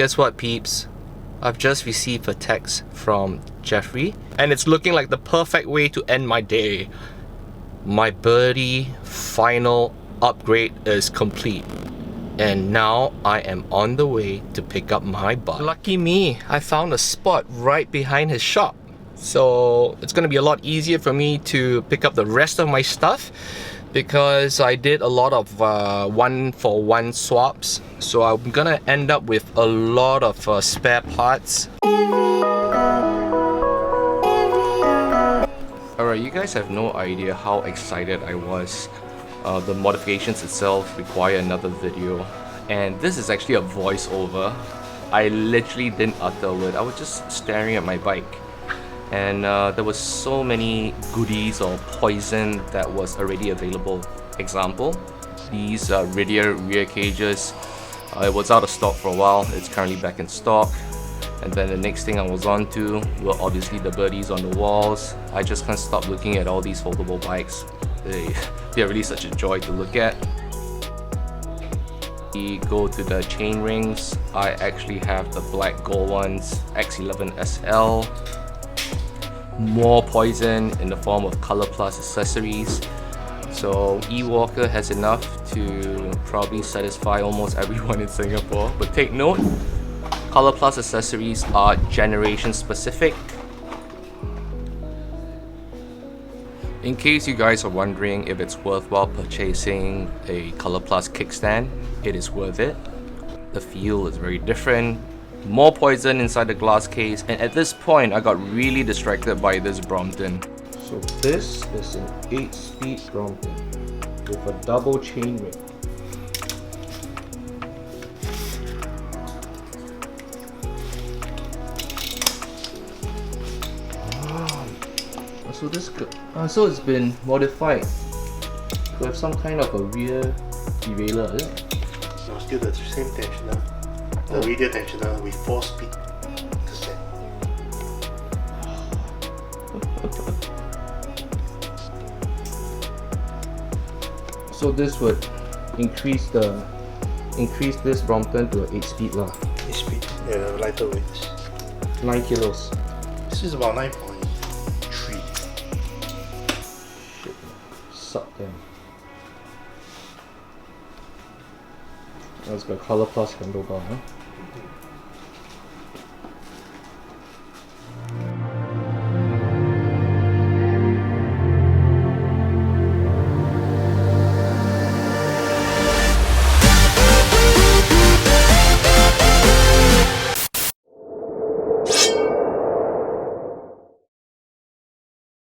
guess what, peeps? I've just received a text from Jeffrey, and it's looking like the perfect way to end my day. My Birdy final upgrade is complete, and now I am on the way to pick up my bike. Lucky me, I found a spot right behind his shop. So it's gonna be a lot easier for me to pick up the rest of my stuff, because I did a lot of 1-for-1 swaps. So I'm gonna end up with a lot of spare parts. Alright, you guys have no idea how excited I was. The modifications itself require another video, and this is actually a voiceover. I literally didn't utter a word. I was just staring at my bike, and there was so many goodies or poison that was already available. Example, these rear cages. It was out of stock for a while. It's currently back in stock. And then the next thing I was on to were obviously the birdies on the walls. I just can't stop looking at all these foldable bikes. They're really such a joy to look at. We go to the chain rings. I actually have the black gold ones, X11 SL. More poison in the form of Color Plus accessories. So eWalker has enough to probably satisfy almost everyone in Singapore. But take note, Color Plus accessories are generation specific. In case you guys are wondering if it's worthwhile purchasing a Color Plus kickstand, it is worth it. The feel is very different. More poison inside the glass case, and at this point I got really distracted by this Brompton. So this is an 8-speed Brompton with a double chain ring. So it's been modified to have some kind of a rear derailleur, is it? No, still the same tensioner. The radial tensioner with 4-speed cassette. So this would increase this Brompton to an 8-speed lah. 8-speed, yeah, lighter weights. 9 kilos. This is about 9.3. Suck them. That's got Color Plus handlebar, huh?